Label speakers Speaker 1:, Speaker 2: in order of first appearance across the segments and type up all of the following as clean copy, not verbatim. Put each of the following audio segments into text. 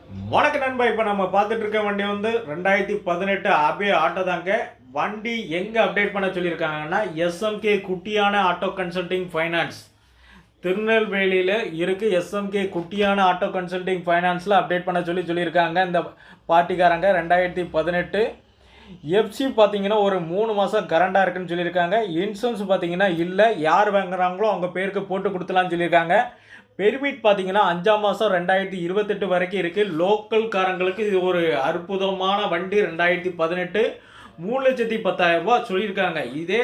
Speaker 1: வணக்க நண்பா. இப்போ நம்ம பார்த்துட்டு இருக்க வண்டி வந்து 2018 அபே ஆட்டோ தாங்க. வண்டி எங்கே அப்டேட் பண்ண சொல்லியிருக்காங்கன்னா எஸ்எம்கே குட்டியான ஆட்டோ கன்சல்டிங் ஃபைனான்ஸ் திருநெல்வேலியில் இருக்குது. எஸ்எம்கே குட்டியான ஆட்டோ கன்சல்டிங் ஃபைனான்ஸில் அப்டேட் பண்ண சொல்லியிருக்காங்க இந்த பார்ட்டிக்காரங்க. 2018 எஃப்சி பார்த்தீங்கன்னா ஒரு 3 மாதம் கரண்டாக இருக்குன்னு சொல்லியிருக்காங்க. இன்சூரன்ஸ் பார்த்தீங்கன்னா இல்லை, யார் வாங்குறாங்களோ அவங்க பேருக்கு போட்டு கொடுத்துலான்னு சொல்லியிருக்காங்க. பெர்மிட் பார்த்தீங்கன்னா 5ஆம் மாதம் 2028 வரைக்கும் இருக்குது. லோக்கல் காரங்களுக்கு இது ஒரு அற்புதமான வண்டி. 2018 3,10,000 சொல்லியிருக்காங்க. இதே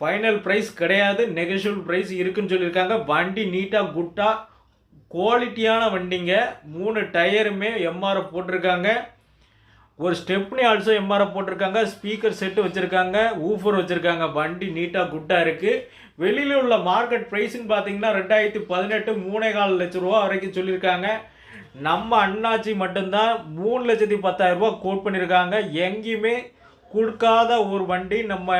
Speaker 1: ஃபைனல் ப்ரைஸ் கிடையாது, நெகோஷியபிள் ப்ரைஸ் இருக்குன்னு சொல்லியிருக்காங்க. வண்டி நீட்டாக குட்டாக குவாலிட்டியான வண்டிங்க. 3 டயருமே எம்ஆர்எஃப் போட்டிருக்காங்க. ஒரு ஸ்டெப்னி ஆல்சோ எம்ஆர்எஃப் போட்டிருக்காங்க. ஸ்பீக்கர் செட்டு வச்சுருக்காங்க, ஊஃபர் வச்சுருக்காங்க. வண்டி நீட்டாக குட்டாக இருக்குது. வெளியில் உள்ள மார்க்கெட் ப்ரைஸ்ன்னு பார்த்தீங்கன்னா 2018 3,4 லட்ச ரூபா வரைக்கும் சொல்லியிருக்காங்க. நம்ம அண்ணாச்சி மட்டும்தான் 3,10,000 கோட் பண்ணியிருக்காங்க. எங்கேயுமே கொடுக்காத ஒரு வண்டி நம்ம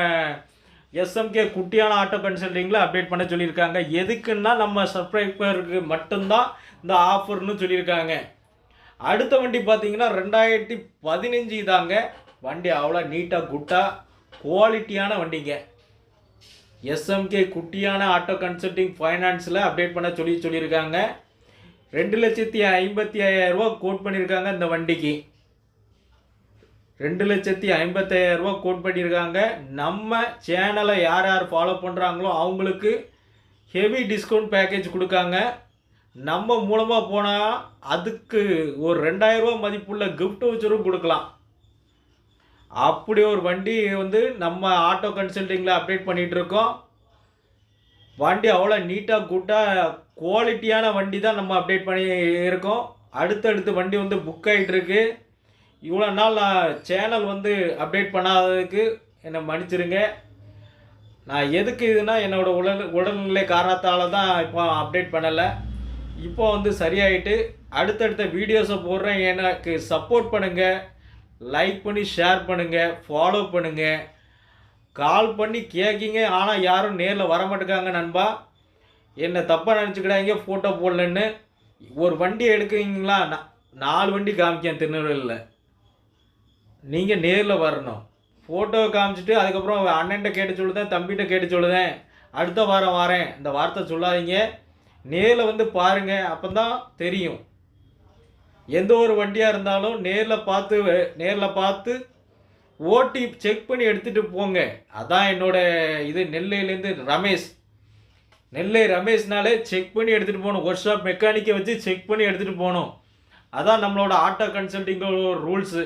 Speaker 1: எஸ்எம்கே குட்டியான ஆட்டோ கன்சல்டிங்கில் அப்டேட் பண்ண சொல்லியிருக்காங்க. எதுக்குன்னா நம்ம சப்ஸ்கிரைபருக்கு மட்டும்தான் இந்த ஆஃபர்னு சொல்லியிருக்காங்க. அடுத்த வண்டி பார்த்தீங்கன்னா 2015 தாங்க. வண்டி அவ்வளோ நீட்டாக குட்டாக குவாலிட்டியான வண்டிங்க. எஸ்எம்கே குட்டியான ஆட்டோ கன்சல்டிங் ஃபைனான்ஸில் அப்டேட் பண்ண சொல்லியிருக்காங்க. 2,55,000 கோட் பண்ணியிருக்காங்க இந்த வண்டிக்கு. 2,55,000 கோட் பண்ணியிருக்காங்க. நம்ம சேனலை யார் யார் ஃபாலோ பண்ணுறாங்களோ அவங்களுக்கு ஹெவி டிஸ்கவுண்ட் பேக்கேஜ் கொடுக்காங்க. நம்ம மூலமாக போனால் அதுக்கு ஒரு 2,000 மதிப்புள்ள கிஃப்ட் வச்சரும் கொடுக்கலாம். அப்படி ஒரு வண்டி வந்து நம்ம ஆட்டோ கன்சல்டிங்கில் அப்டேட் பண்ணிகிட்ருக்கோம். வண்டி அவ்வளோ நீட்டாக குட்டாக குவாலிட்டியான வண்டி தான் நம்ம அப்டேட் பண்ணி இருக்கோம். அடுத்தடுத்து வண்டி வந்து புக் ஆகிட்டுருக்கு. இவ்வளோ நாள் நான் சேனல் வந்து அப்டேட் பண்ணாததுக்கு என்னை மன்னிச்சிருங்க. நான் எதுக்கு இதுனா என்னோடய உடல்நிலை காரணத்தால் தான் இப்போ அப்டேட் பண்ணலை. இப்போ வந்து சரியாயிட்டு அடுத்தடுத்த வீடியோஸை போடுறேன். எனக்கு சப்போர்ட் பண்ணுங்கள், லைக் பண்ணி ஷேர் பண்ணுங்கள், ஃபாலோ பண்ணுங்கள். கால் பண்ணி கேட்கிங்க, ஆனால் யாரும் நேரில் வர மாட்டேங்காங்க நண்பா. என்னை தப்பாக நினச்சிக்கிடாங்க ஃபோட்டோ போடலன்னு. ஒரு வண்டி எடுக்கிறீங்களா, 4 வண்டி காமிக்கேன் திருநெல்வேலியில். நீங்கள் நேரில் வரணும். ஃபோட்டோ காமிச்சிட்டு அதுக்கப்புறம் அண்ணன்ட்ட கேட்டு சொல்லுதேன், தம்பிகிட்ட கேட்டு சொல்லுதேன், அடுத்த வாரம் வரேன் இந்த வார்த்தை சொல்லாதீங்க. நேரில் வந்து பாருங்கள், அப்போ தான் தெரியும். எந்த ஒரு வண்டியாக இருந்தாலும் நேரில் பார்த்து ஓட்டி செக் பண்ணி எடுத்துகிட்டு போங்க. அதான் என்னோடய இது. நெல்லையிலேருந்து ரமேஷ். நெல்லை ரமேஷ்னாலே செக் பண்ணி எடுத்துகிட்டு போகணும். ஒர்க் ஷாப் மெக்கானிக்கை வச்சு செக் பண்ணி எடுத்துகிட்டு போகணும். அதான் நம்மளோட ஆட்டோ கன்சல்டிங்கோட ரூல்ஸு.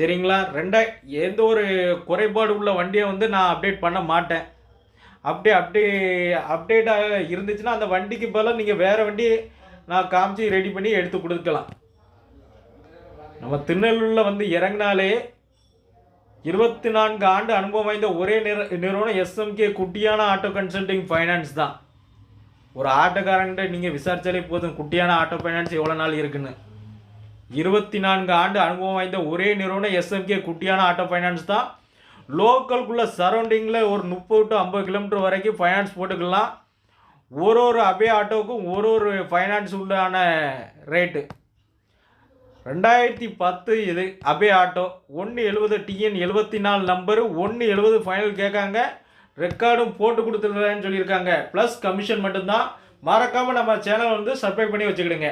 Speaker 1: சரிங்களா? எந்த ஒரு குறைபாடு உள்ள வண்டியை வந்து நான் அப்டேட் பண்ண மாட்டேன். அப்டேட்டாக இருந்துச்சுன்னா அந்த வண்டிக்கு பதிலாக நீங்கள் வேறு வண்டி நான் காமிச்சு ரெடி பண்ணி எடுத்து கொடுக்கலாம். நம்ம திருநெல்வேலியில் வந்து இறங்கினாலே 24 ஆண்டு அனுபவம் வாய்ந்த ஒரே நிறுவனம் எஸ்எம்கே குட்டியான ஆட்டோ கன்சல்டிங் ஃபைனான்ஸ் தான். ஒரு ஆட்டோக்காரங்கிட்ட நீங்கள் விசாரித்தாலே போதும், குட்டியான ஆட்டோ ஃபைனான்ஸ் எவ்வளோ நாள் இருக்குன்னு. 24 ஆண்டு அனுபவம் வாய்ந்த ஒரே நிறுவனம் எஸ்எம்கே குட்டியான ஆட்டோ ஃபைனான்ஸ் தான். லோக்கலுக்குள்ளே சரௌண்டிங்கில் ஒரு 30 to 50 கிலோமீட்டர் வரைக்கும் ஃபைனான்ஸ் போட்டுக்கலாம். ஒரு அபே ஆட்டோவுக்கும் ஒரு ஃபைனான்ஸ் உள்ளான ரேட்டு. 2010 இது Ape auto. 170 TN 74 number, 170 final கேட்காங்க. ரெக்கார்டும் போட்டு கொடுத்துருக்கேன்னு சொல்லியிருக்காங்க. ப்ளஸ் கமிஷன் மட்டும்தான். மறக்காமல் நம்ம சேனல் வந்து சப்ஸ்கிரைப் பண்ணி வச்சுக்கிடுங்க.